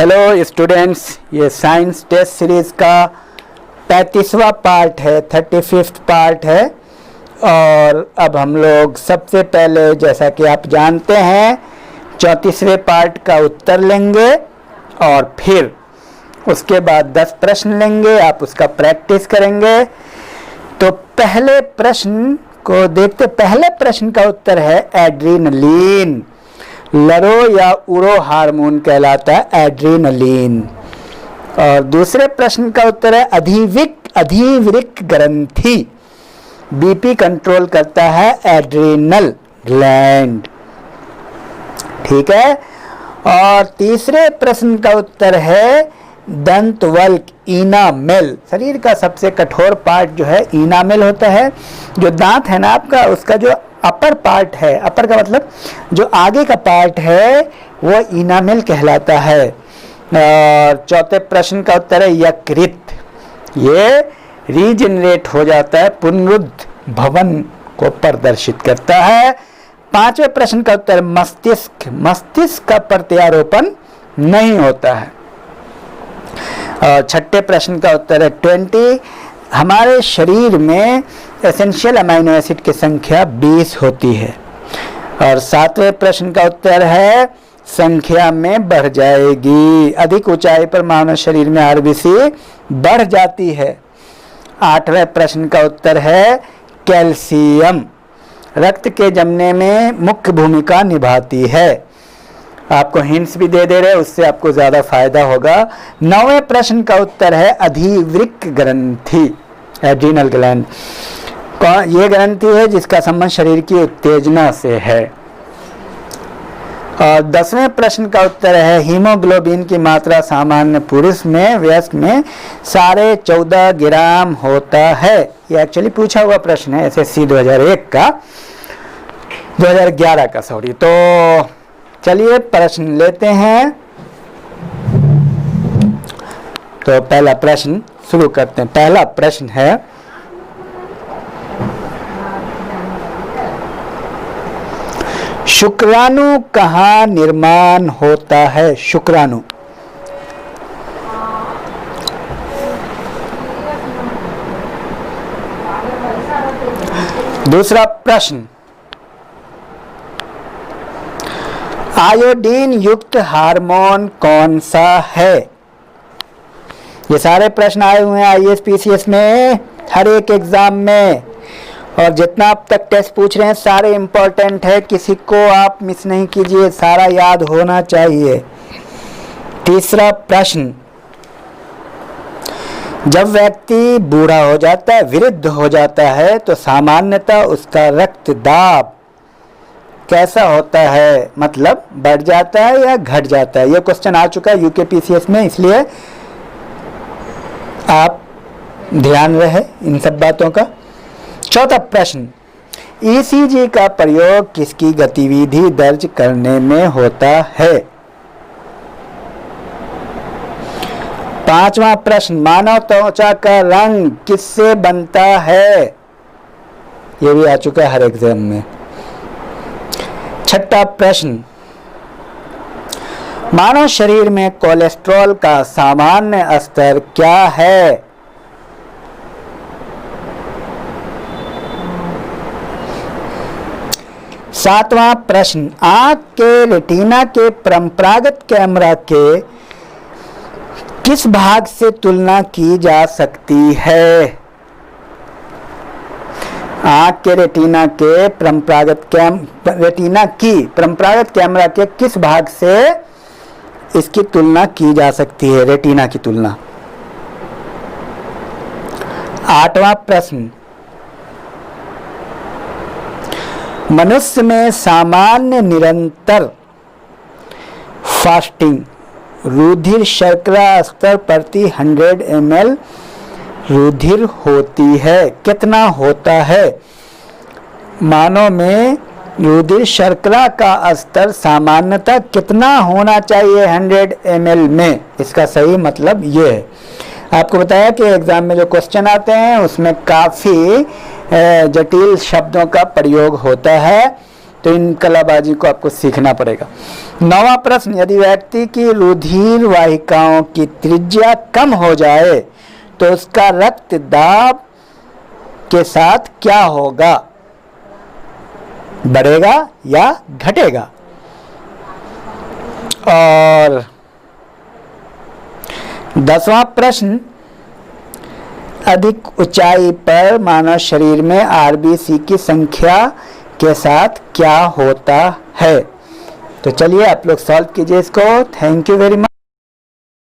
Hello students, ये science test series का 35वां part है, 35th पार्ट है। और अब हम लोग सबसे पहले, जैसा कि आप जानते हैं, 34वें पार्ट का उत्तर लेंगे और फिर उसके बाद 10 प्रश्न लेंगे, आप उसका प्रैक्टिस करेंगे। तो पहले प्रश्न को देखते। पहले प्रश्न का उत्तर है एड्रीनलिन। लरो या उरो हार्मोन कहलाता है एड्रीनलिन। और दूसरे प्रश्न का उत्तर है अधिवृक्क ग्रंथि। बीपी कंट्रोल करता है एड्रीनल ग्लैंड। ठीक है। और तीसरे प्रश्न का उत्तर है दंतवल्क इनामेल। शरीर का सबसे कठोर पार्ट जो है इनामेल होता है। जो दांत है ना आपका, उसका जो अपर पार्ट है, अपर का मतलब जो आगे का पार्ट है, वो इनामेल कहलाता है। और चौथे प्रश्न का उत्तर है यकृत। ये रीजनरेट हो जाता है, पुनरुद्ध भवन को प्रदर्शित करता है। पांचवें प्रश्न का उत्तर मस्तिष्क। मस्तिष्क का प्रत्यारोपण नहीं होता है। और छठे प्रश्न का उत्तर है 20। हमारे शरीर में एसेंशियल अमीनो एसिड की संख्या 20 होती है। और सातवें प्रश्न का उत्तर है संख्या में बढ़ जाएगी। अधिक ऊंचाई पर मानव शरीर में आरबीसी बढ़ जाती है। आठवें प्रश्न का उत्तर है कैल्शियम रक्त के जमने में मुख्य भूमिका निभाती है। आपको हिंट्स भी दे रहे हैं, उससे आपको ज्यादा फायदा होगा। नौवें प्रश्न का उत्तर है अधिवृक्क ग्रंथि, एड्रीनल ग्लैंड। ये ग्रंथि है जिसका संबंध शरीर की उत्तेजना से है। और 10वें प्रश्न का उत्तर है हीमोग्लोबिन की मात्रा सामान्य पुरुष में, वयस्क में 14.5 ग्राम होता है। ये एक्चुअली पूछा हुआ प्रश्न है एसएससी 2011 का सॉरी। तो चलिए प्रश्न लेते हैं। तो पहला प्रश्न शुरू करते हैं। पहला प्रश्न है शुक्राणु कहाँ निर्माण होता है? शुक्राणु। दूसरा प्रश्न आयोडीन युक्त हार्मोन कौन सा है? ये सारे प्रश्न आए हुए हैं आईएएस पीसीएस में, हर एक एग्जाम में। और जितना अब तक टेस्ट पूछ रहे हैं सारे इंपॉर्टेंट है, किसी को आप मिस नहीं कीजिए, सारा याद होना चाहिए। तीसरा प्रश्न जब व्यक्ति बूढ़ा हो जाता है, वृद्ध हो जाता है, तो सामान्यतः उसका रक्तदाब कैसा होता है? मतलब बढ़ जाता है या घट जाता है? यह क्वेश्चन आ चुका है यूकेपीसीएस में, इसलिए आप ध्यान रहे इन सब बातों का। चौथा प्रश्न ईसीजी का प्रयोग किसकी गतिविधि दर्ज करने में होता है? पांचवा प्रश्न मानव त्वचा का रंग किससे बनता है? यह भी आ चुका है हर एग्जाम में। छठा प्रश्न मानव शरीर में कोलेस्ट्रॉल का सामान्य स्तर क्या है? सातवां प्रश्न आंख के रेटिना के परंपरागत कैमरा के किस भाग से तुलना की जा सकती है? आंख के रेटिना के परंपरागत कैमरा के किस भाग से इसकी तुलना की जा सकती है? रेटिना की तुलना। आठवां प्रश्न मनुष्य में सामान्य निरंतर फास्टिंग रुधिर शर्करा स्तर प्रति 100 ml रुधिर होती है, कितना होता है? मानव में रुधिर शर्करा का स्तर सामान्यतः कितना होना चाहिए 100 ml में? इसका सही मतलब ये है। आपको बताया कि एग्जाम में जो क्वेश्चन आते हैं उसमें काफ़ी जटिल शब्दों का प्रयोग होता है, तो इन कलाबाजी को आपको सीखना पड़ेगा। 9वां प्रश्न, यदि व्यक्ति की रुधिर वाहिकाओं की त्रिज्या कम हो जाए तो उसका रक्तदाब के साथ क्या होगा? बढ़ेगा या घटेगा? और 10वां प्रश्न, अधिक ऊंचाई पर मानव शरीर में आरबीसी की संख्या के साथ क्या होता है? तो चलिए आप लोग सॉल्व कीजिए इसको। Thank you very much.